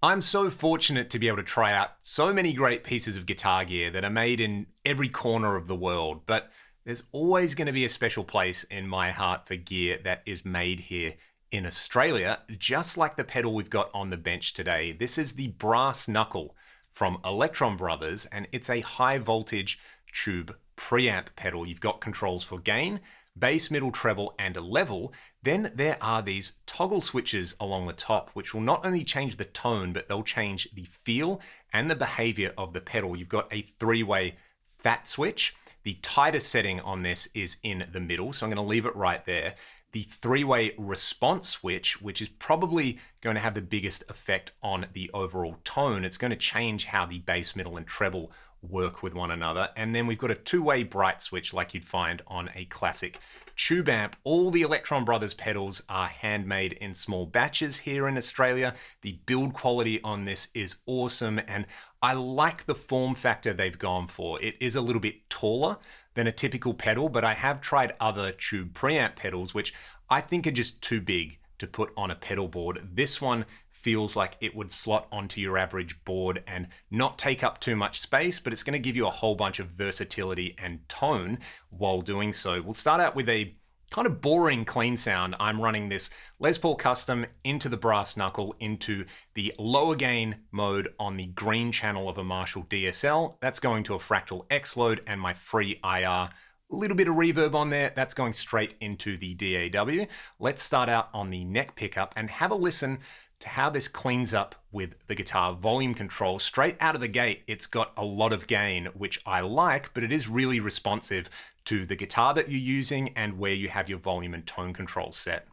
I'm so fortunate to be able to try out so many great pieces of guitar gear that are made in every corner of the world, but there's always going to be a special place in my heart for gear that is made here in Australia, just like the pedal we've got on the bench today. This is the Brass Knuckle from Electron Brothers, and it's a high voltage tube preamp pedal. You've got controls for gain, bass, middle, treble, and a level. Then there are these toggle switches along the top, which will not only change the tone, but they'll change the feel and the behavior of the pedal. You've got a three-way fat switch. The tightest setting on this is in the middle, so I'm going to leave it right there. The three-way response switch, which is probably going to have the biggest effect on the overall tone. It's going to change how the bass, middle, and treble work with one another. And then we've got a two-way bright switch like you'd find on a classic tube amp. All the Electron Brothers pedals are handmade in small batches here in Australia. The build quality on this is awesome, and I like the form factor they've gone for. It is a little bit taller than a typical pedal, but I have tried other tube preamp pedals, which I think are just too big to put on a pedal board. This one feels like it would slot onto your average board and not take up too much space, but it's going to give you a whole bunch of versatility and tone while doing so. We'll start out with a kind of boring clean sound. I'm running this Les Paul Custom into the Brass Knuckle into the lower gain mode on the green channel of a Marshall DSL. That's going to a Fractal X load and my free IR. A little bit of reverb on there. That's going straight into the DAW. Let's start out on the neck pickup and have a listen to how this cleans up with the guitar volume control. Straight out of the gate, it's got a lot of gain, which I like, but it is really responsive to the guitar that you're using and where you have your volume and tone control set.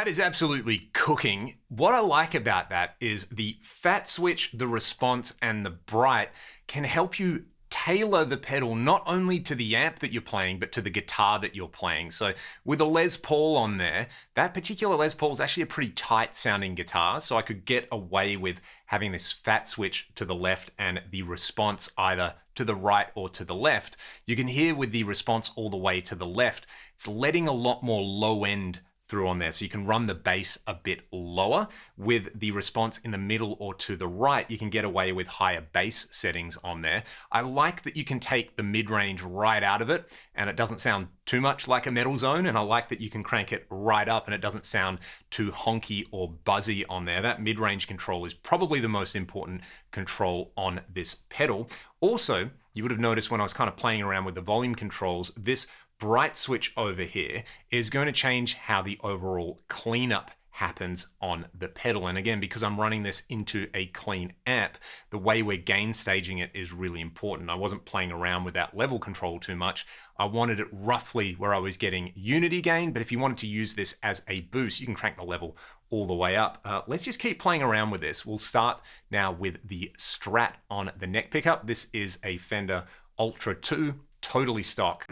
That is absolutely cooking. What I like about that is the fat switch, the response, and the bright can help you tailor the pedal not only to the amp that you're playing, but to the guitar that you're playing. So with a Les Paul on there, that particular Les Paul is actually a pretty tight sounding guitar, so I could get away with having this fat switch to the left and the response either to the right or to the left. You can hear with the response all the way to the left, it's letting a lot more low end through on there, so you can run the bass a bit lower. With the response in the middle or to the right, you can get away with higher bass settings on there. I like that you can take the mid-range right out of it and it doesn't sound too much like a Metal Zone, and I like that you can crank it right up and it doesn't sound too honky or buzzy on there. That mid-range control is probably the most important control on this pedal. Also, you would have noticed when I was kind of playing around with the volume controls, this bright switch over here is going to change how the overall cleanup happens on the pedal. And again, because I'm running this into a clean amp, the way we're gain staging it is really important. I wasn't playing around with that level control too much. I wanted it roughly where I was getting unity gain, but if you wanted to use this as a boost, you can crank the level all the way up. Let's just keep playing around with this. We'll start now with the Strat on the neck pickup. This is a Fender Ultra 2, totally stock.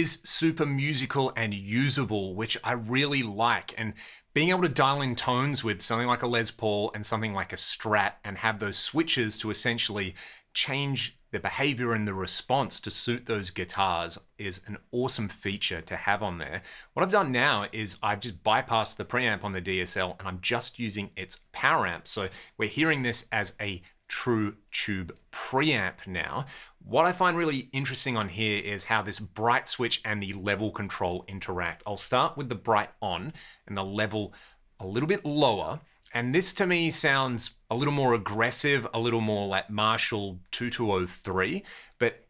is super musical and usable, which I really like. And being able to dial in tones with something like a Les Paul and something like a Strat and have those switches to essentially change the behavior and the response to suit those guitars is an awesome feature to have on there. What I've done now is I've just bypassed the preamp on the DSL and I'm just using its power amp. So we're hearing this as a true tube preamp now. What I find really interesting on here is how this bright switch and the level control interact. I'll start with the bright on and the level a little bit lower. And this to me sounds a little more aggressive, a little more like Marshall 2203, but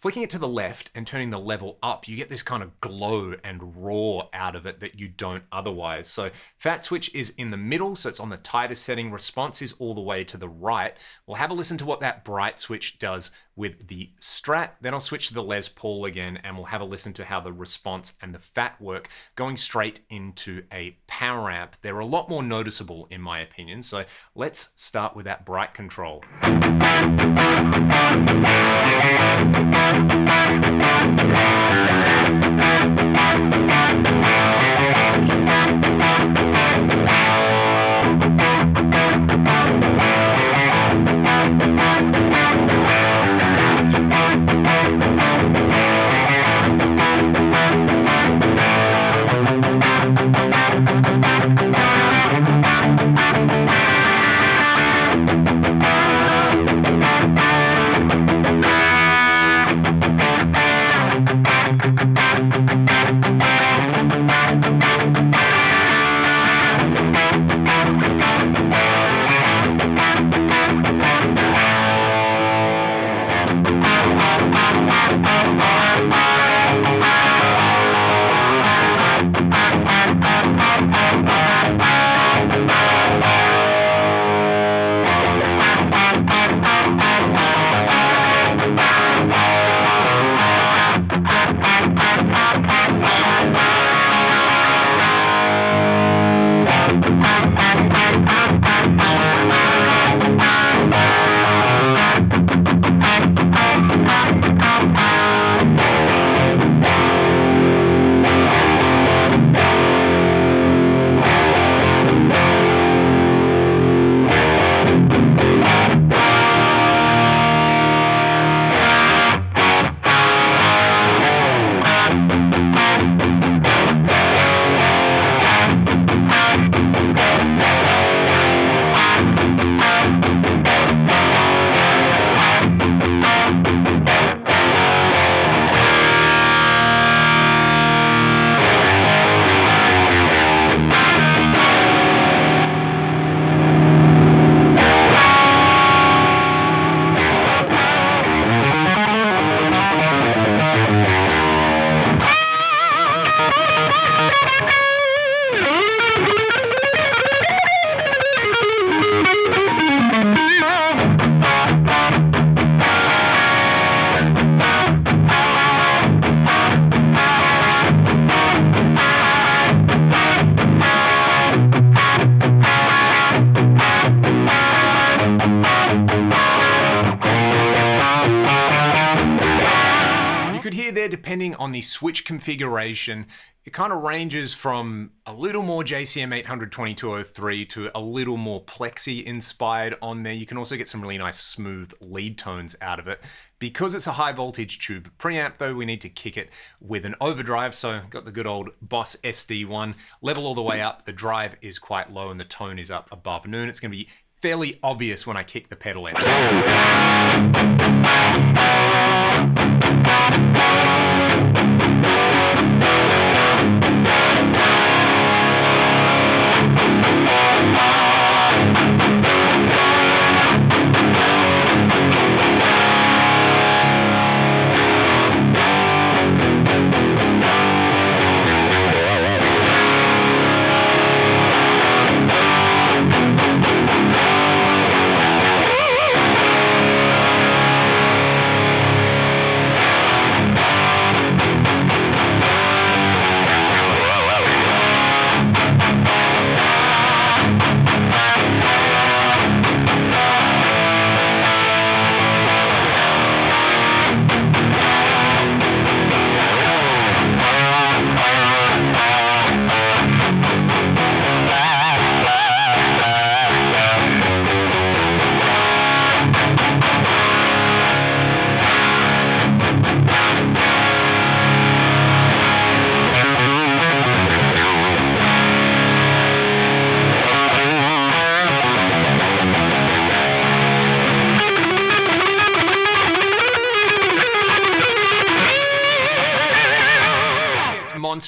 flicking it to the left and turning the level up, you get this kind of glow and roar out of it that you don't otherwise. So fat switch is in the middle, so it's on the tightest setting. Response is all the way to the right. We'll have a listen to what that bright switch does with the Strat. Then I'll switch to the Les Paul again, and we'll have a listen to how the response and the fat work going straight into a power amp. They're a lot more noticeable in my opinion. So let's start with that bright control. Depending on the switch configuration, it kind of ranges from a little more JCM 800 2203 to a little more Plexi inspired on there. You can also get some really nice smooth lead tones out of it. Because it's a high voltage tube preamp though, we need to kick it with an overdrive. So got the good old Boss SD1, level all the way up. The drive is quite low and the tone is up above noon. It's going to be fairly obvious when I kick the pedal in.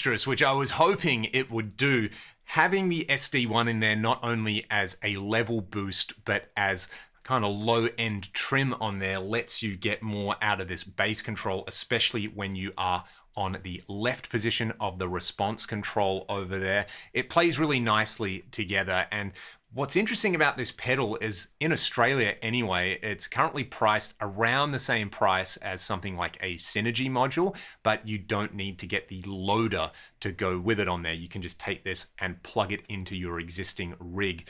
monstrous, which I was hoping it would do. Having the SD1 in there not only as a level boost, but as kind of low-end trim on there lets you get more out of this bass control, especially when you are on the left position of the response control over there. It plays really nicely together, and what's interesting about this pedal is, in Australia anyway, it's currently priced around the same price as something like a Synergy module, but you don't need to get the loader to go with it on there. You can just take this and plug it into your existing rig.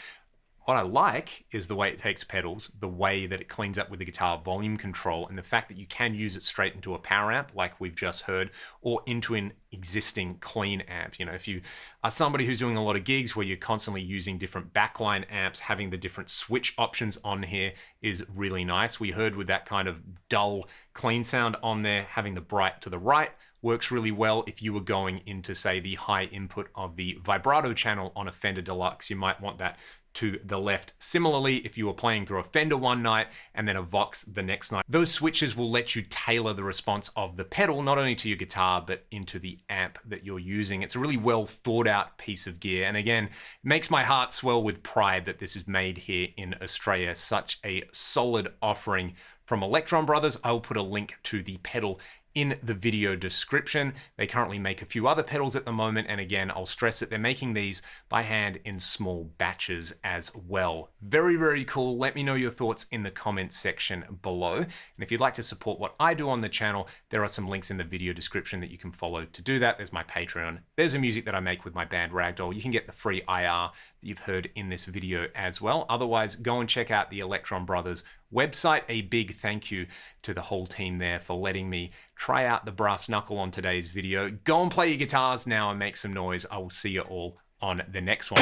What I like is the way it takes pedals, the way that it cleans up with the guitar volume control, and the fact that you can use it straight into a power amp like we've just heard, or into an existing clean amp. You know, if you are somebody who's doing a lot of gigs where you're constantly using different backline amps, having the different switch options on here is really nice. We heard with that kind of dull clean sound on there, having the bright to the right works really well. If you were going into, say, the high input of the vibrato channel on a Fender Deluxe, you might want that to the left. Similarly, if you were playing through a Fender one night and then a Vox the next night, those switches will let you tailor the response of the pedal, not only to your guitar, but into the amp that you're using. It's a really well thought out piece of gear. And again, it makes my heart swell with pride that this is made here in Australia. Such a solid offering from Electron Brothers. I'll put a link to the pedal in the video description. They currently make a few other pedals at the moment, and again, I'll stress that they're making these by hand in small batches as well. Very, very cool. Let me know your thoughts in the comments section below. And if you'd like to support what I do on the channel, there are some links in the video description that you can follow to do that. There's my Patreon. There's the music that I make with my band Ragdoll. You can get the free IR that you've heard in this video as well. Otherwise, go and check out the Electron Brothers website. A big thank you to the whole team there for letting me try out the brass knuckle on today's video. Go and play your guitars now and make some noise. I will see you all on the next one.